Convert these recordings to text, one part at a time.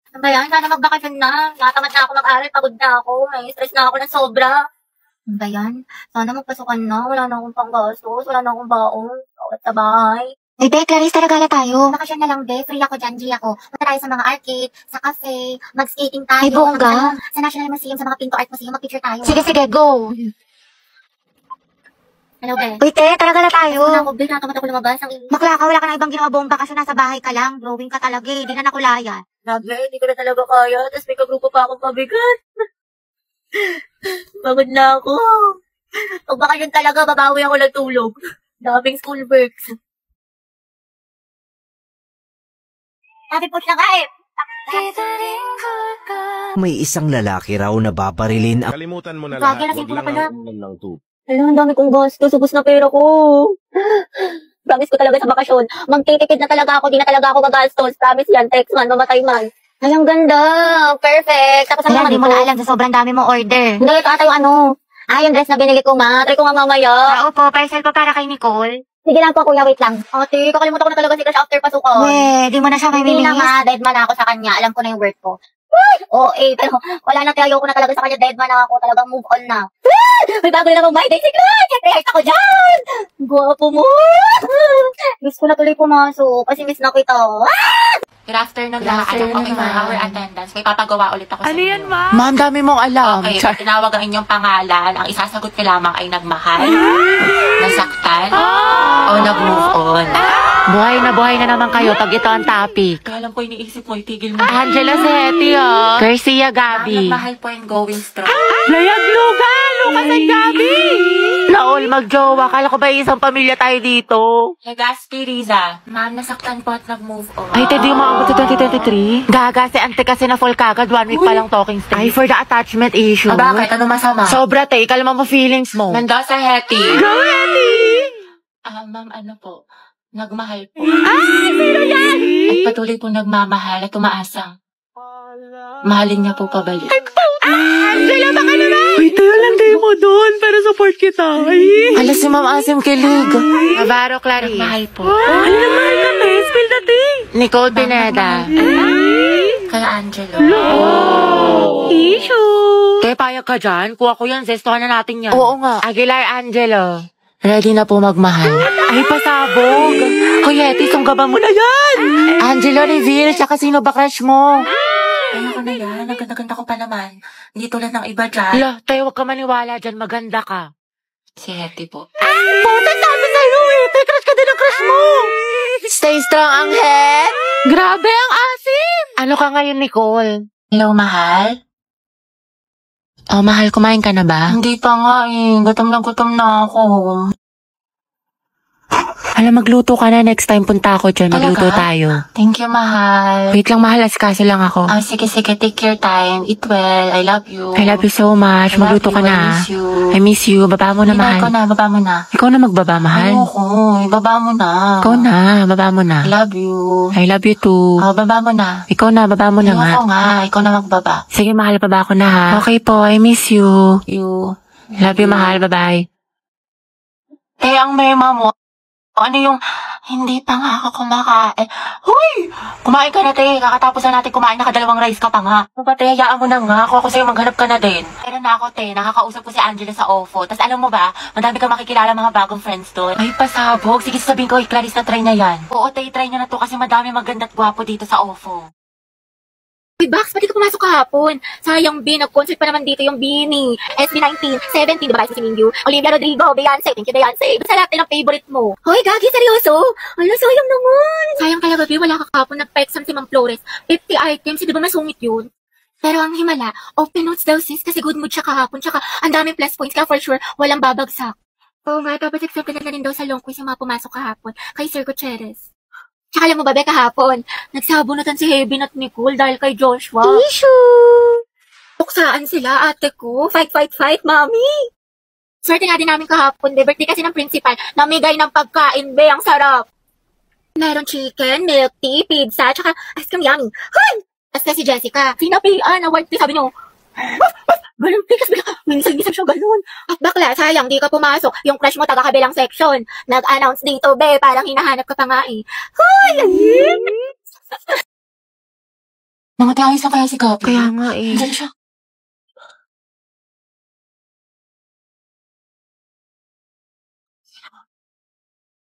Ano ba yan? Sana magbakasyon na. Natamad na ako mag-aral, pagod na ako. May stress na ako ng sobra. Ano ba yan? Sana magpasukan na. Wala na akong panggastos. Wala na akong baon. Bawat sa bahay. Be, Clarice, talaga tayo. Bakasyon na lang, be. Free ako dyan, G ako. Punta tayo sa mga arcade, sa cafe, mag-skating tayo. Ay, bongga. Sa National Museum, sa mga Pinto Art Museum, mag-picture tayo. Sige, go. Hello, be. Uy, talaga tayo. Ano ako, be? Natamad ako lumabas. Bakla ka, wala ka na ibang ginawa bomba kasi nasa bahay ka lang. Drawing ka talaga eh. Di na nakulayan. Grabe, hindi ko na talaga kaya. Tapos may kagrupo pa akong pabigat. Pagod na ako. Pag bakasyon talaga, babawi ako ng tulog. Daming school works. Sabi po siya nga eh. May isang lalaki raw na babarilin ang Kalimutan mo na Gagi, lahat. lasing Huwag ko na lang pala. ang ulam ng tubig. Alam, ang dami kong gastos. Ubus na pera ko. Promise ko talaga sa bakasyon. Magtitipid na talaga ako. Di na talaga ako gagastos. Promise yan. Text man, mamatay man. Ay, ang ganda. Perfect. Tapos Wala, ano di mo na alam sa sobrang dami mong order. Hindi, ito ata yung ano. Yung dress na binili ko, ma. Try ko nga mamaya. Opo, parcel ko para kay Nicole. Sige lang po, kuya. Wait lang. Ate, kakalimutan ko na talaga si Crush after pasukan. Di mo na siya may Hindi na mimiss. nga. Dead man ako sa kanya. Alam ko na yung worth ko. Pero wala na tayo ko na talaga sa kanya. Dead man ako. Talagang move on na. May bago na namang my day si Crush. Siyempre, heart ako dyan. Guwapo mo. Miss ko na tuloy pumasok. Kasi miss na kita. Good afternoon lahat. Okay, for our attendance, may papagawa ulit ako sa inyo. yan, ma? Ma'am, dami mong alam. Okay, pag tinawag ang inyong pangalan, ang isasagot ko lamang ay nagmahal, nasaktan, o nag-move on. Buhay na naman kayo pag ito ang topic. Kaya lang po iniisip mo, itigil mo. Angela Seti, Garcia Gabi. Nagmahal po and going strong. Layag lugal! Lucas at Gabi! Naol, magjowa. Kala ko ba isang pamilya tayo dito? Legaspi Riza, ma'am, nasaktan po at nag-move on. Ay, Teddy, umaabot sa 2023? Gaga, si ante kasi na full kagad. 1 week pa lang talking stage. Ay, for the attachment issue. Bakit? Ano masama? Sobra, te. Kalma mo feelings mo. Mendoza Hetty. Go, Hetty! Ma'am, ano po? Nagmahal po. Sino yan? At patuloy po nagmamahal at umaasang. Mahalin niya po pabalik. Angela, baka naman! Uy, tayo lang tayo mo doon para support kita. Alas si Ma'am Asim kilig. Navarro Clarice. Nagmahal po. Ano naman ka, te? Spill the tea. Nicole Pineda. Kaya Angelo. Issue. Te, payag ka dyan? Kuha ko yan. Zestohan na natin yan. Oo nga. Aguilar Angelo. Ready na po magmahal. Ay, pasabog. Hoy, Hetty, sunggaban mo na yan. Angelo, reveal. Tsaka sino ba crush mo? Ano ko na yan? Ang ganda-ganda ko pa naman. Hindi tulad ng iba dyan. Lah, tayo huwag ka maniwala dyan. Maganda ka. Si Hetty po. Puta, sabi sa'yo eh. Tay, crush ka din ang crush mo. Stay strong ang head. Grabe ang asim. Ano ka ngayon, Nicole? Hello, mahal? Oh, mahal, kumain ka na ba? Hindi pa nga eh. Gutom na ako. Alam, magluto ka na. Next time punta ako dyan. Magluto Talaga? tayo. Thank you, mahal. Wait lang, mahal. Askasi lang ako. Sige. Take your time. Eat well. I love you. I love you so much. I love Magluto you. ka na. I miss you. I miss you. Baba mo na, mahal. Ikaw na, baba mo na. Ikaw na magbaba, mahal. Ayoko. Baba mo na. Ikaw na. Baba mo na. I love you. I love you too. Baba mo na. Ikaw na. Baba mo na nga. Ayoko nga. Ikaw na magbaba. Sige, mahal. Baba ko na ha. Okay po. I miss you. You. Love you, mahal. Bye-bye. Ang mema mo. Ano yung, hindi pa nga ako kumakain. Huy! Kumain ka na, te. Kakatapos na natin kumain, nakadalawang rice ka pa nga. Ano ba, te? Hayaan mo na nga. Ako sa'yo, maghanap ka na din. Kaya na ako, te. Nakakausap ko si Angela sa OFO. Tapos alam mo ba, madami kang makikilala mga bagong friends doon. Ay, pasabog. Sige, sabihin ko, Clarice, na try na yan. Oo, te, try nyo na to kasi madami maganda at gwapo dito sa OFO. Uy, Bax, pati ka pumasok kahapon. Sayang, B, nag-concert pa naman dito yung Bini. SB19, 17, diba, si Mingyu? Olivia Rodrigo, Beyonce, thank you, Beyonce. Basta lahat ng favorite mo. Hoy, Gagi, seryoso? Ano, sayang naman. Sayang talaga, B, wala ka kahapon. Nagpa-exam si Ma'am Flores. 50 items, di ba masungit yun? Pero ang himala, open notes daw sis, kasi good mood siya kahapon. Tsaka, ang daming plus points, kaya for sure, walang babagsak. Oo nga, tapos accepted na rin daw sa long quiz yung mga pumasok kahapon. Kay Sir Gutierrez. Tsaka alam mo ba, Beka, kahapon, nagsabunutan si Heaven at Nicole dahil kay Joshua. Issue. Tuksaan sila, ate ko. Fight, mami. Swerte nga din namin kahapon, be. Birthday kasi ng principal. Namigay ng pagkain, be. Ang sarap. Meron chicken, milk tea, pizza, tsaka ice cream yummy. Hoy! Tapos si Jessica, sinapian, award tea, sabi niyo. Ganun, tikas bigla. Minsan siya ganun. At bakla, sayang, di ka pumasok. Yung crush mo taga-kabilang section. Nag-announce dito, be. Parang hinahanap ka pa nga eh. Hoy! Mga tiayos na kaya si Gabi. Kaya nga eh. Diyan siya.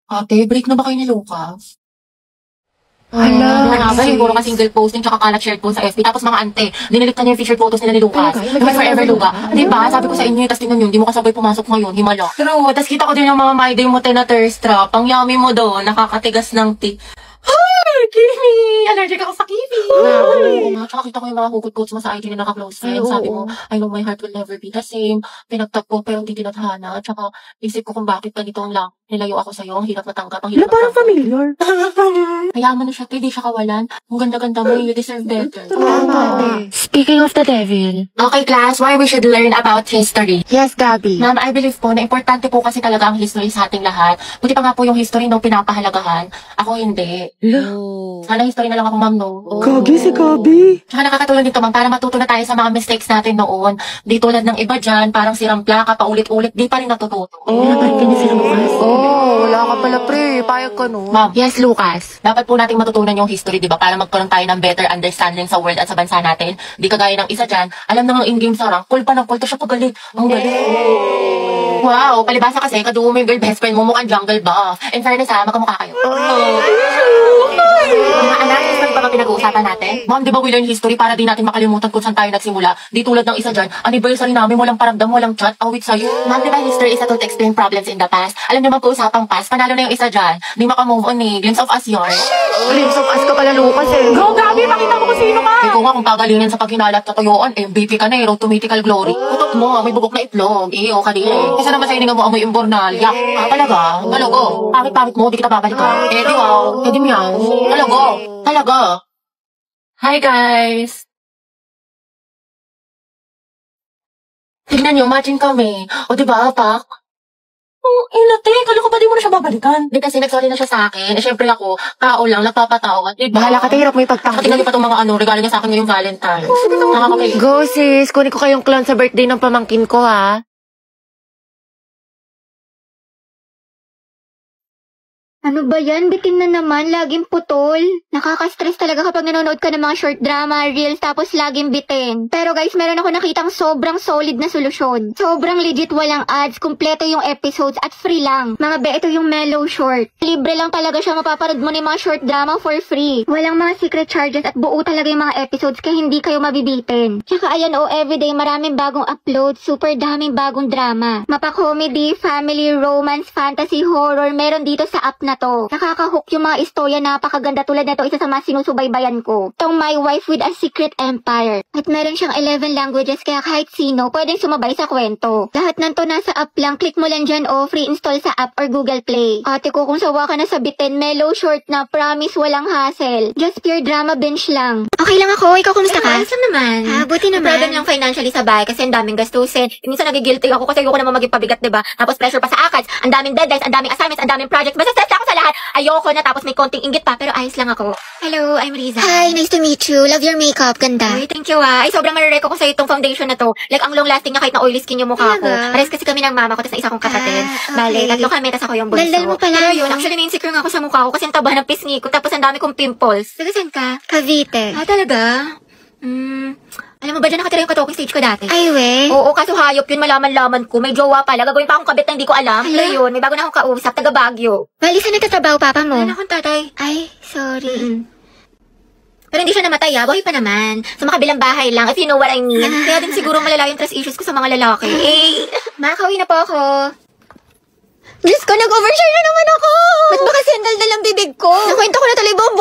Ate, break na ba kayo ni Lucas? Hala. Nga ba, siguro ka single posting tsaka kalat shared po sa FB. Tapos mga ante, dinilit na niya yung featured photos nila ni Lucas. Naman forever, Luga. Diba? Sabi ko sa inyo, tas tingnan yun, di mo kasabay pumasok ngayon, himala. True, tas kita ko din yung mga my day mo na thirst trap. Ang yummy mo doon, nakakatigas ng Ay, Kimi! Allergic ako sa Kimi! Oo nga, tsaka kita ko yung mga hugot quotes mo sa IG na naka-close friends. Sabi mo, I know my heart will never be the same. Pinagtag ko pero hindi tinadhana. Tsaka isip ko kung bakit ganito ang lang. Nilayo ako sa'yo, ang hirap natanggap, ang hirap Parang familiar. Kaya mo na siya, hindi siya kawalan. Ang ganda-ganda mo, you deserve better. Speaking of the devil. Okay, class, why we should learn about history. Yes, Gabi. Ma'am, I believe po na importante po kasi talaga ang history sa ating lahat. Buti pa nga po yung history nung pinapahalagahan. Ako hindi. Sana history na lang ako, ma'am, no? Gagi si Gabi. Tsaka nakakatulong dito, ma'am, para matuto na tayo sa mga mistakes natin noon. Di tulad ng iba dyan, parang sirang plaka, paulit-ulit, di pa rin natututo. Wala ka pala, pre. Payag ka, no? Ma'am, Yes, Lucas. dapat po nating matutunan yung history, di ba? Para magkaroon tayo ng better understanding sa world at sa bansa natin. Di kagaya ng isa dyan, alam na nga in-game sa rank, call pa ng call, siya pagalit. Ang galing. Wow, palibasa kasi, kadugo mo yung girl best friend mo, mukhang jungle buff. In fairness ha, magkamukha kayo. Mga anak, history pa ba pinag-uusapan natin? Ma'am, di ba we learn history para di natin makalimutan kung saan tayo nagsimula? Di tulad ng isa dyan, anniversary namin, walang paramdam, walang chat, awit sa'yo. Ma'am, di ba history is a tool to explain problems in the past? Alam niyo mag-uusapang past, panalo na yung isa dyan. Di makamove on eh, glimpse of us yun. Glimpse of us ka pala, Lucas eh. Go, Gabi, makita mo kung sino ka! Ikaw nga kung pagalingin sa paghinala at katuyuan, MVP ka na eh, road to mythical glory. Putot mo, may bubok na itlog, iyo ka din eh. Isa naman sa hininga mo, amoy imbornal, yak. Talaga? Talago? Pangit-pangit mo, di kita babalikan. Eh, di wow, eh di meow. Talago? Talaga? Hi, guys! Tignan nyo, matching kami. O, diba, Pak? Inate, kala ko ba di mo na siya babalikan? Di kasi nagsorry na siya sa akin. Eh, syempre ako, tao lang, nagpapatawa. Diba? Bahala ka, hirap mo Saka ipagtanggol. tingnan niyo pa itong mga regalo niya sa akin ngayong Valentine's. Nakakapay. Go, sis. Kunin ko kayong clown sa birthday ng pamangkin ko, ha? Ano ba yan? Bitin na naman. Laging putol. Nakaka-stress talaga kapag nanonood ka ng mga short drama, reels, tapos laging bitin. Pero guys, meron ako nakitang sobrang solid na solusyon. Sobrang legit, walang ads, kumpleto yung episodes, at free lang. Mga be, ito yung Mellow Short. Libre lang talaga siya, mapapanood mo na yung mga short drama for free. Walang mga secret charges at buo talaga yung mga episodes kaya hindi kayo mabibitin. Tsaka ayan everyday maraming bagong upload, super daming bagong drama. Mapa-comedy, family, romance, fantasy, horror, meron dito sa app na to. Nakaka-hook yung mga istorya, napakaganda tulad na to, isa sa mga sinusubaybayan ko. Tong My Wife with a Secret Empire. At meron siyang 11 languages kaya kahit sino pwedeng sumabay sa kwento. Lahat ng to nasa app lang, click mo lang dyan free install sa app or Google Play. Ate ko, kung sawa ka na sa bitin, Mellow Short na, promise walang hassle. Just pure drama binge lang. Okay lang ako, ikaw kumusta ka? Ayos naman. Buti naman. Problem lang financially sa bahay kasi ang daming gastusin. Minsan nagigilty ako kasi ayoko naman maging pabigat, diba? Tapos pressure pa sa ACADS, ang daming deadlines, ang daming assignments, ang daming projects. Basta stress ako sa lahat. Ayoko na, tapos may konting inggit pa, pero ayos lang ako. Hello, I'm Riza. Hi, nice to meet you. Love your makeup. Ganda. Ay, thank you Ay, sobrang marereko ko sa itong foundation na to. Like, ang long lasting niya kahit na oily skin yung mukha ko. Pares kasi kami ng mama ko, tapos na isa kong kapatid. Bale, tatlo kami, tapos ako yung bunso. Daldal mo pala. Pero yun, actually, na-insecure nga ako sa mukha ko kasi ang taba ng pisngi ko, tapos ang dami kong pimples. Taga saan ka? Cavite. Talaga? Alam mo ba dyan nakatira yung katoking stage ko dati? Ay, we? Oo, kaso hayop yun, malaman-laman ko. May jowa pala. Gagawin pa akong kabit na hindi ko alam. Pero yun, may bago na akong kausap, taga Baguio. Bali, saan nagtatrabaho papa mo? Wala akong tatay. Ay, sorry. Pero hindi siya namatay, buhay pa naman. Sa makabilang bahay lang, if you know what I mean. Kaya din siguro malala yung trust issues ko sa mga lalaki. Makakauwi na po ako. Diyos ko, nag-overshare na naman ako! Ba't ba kasi ang daldal ang bibig ko? Nakwento ko na tuloy buong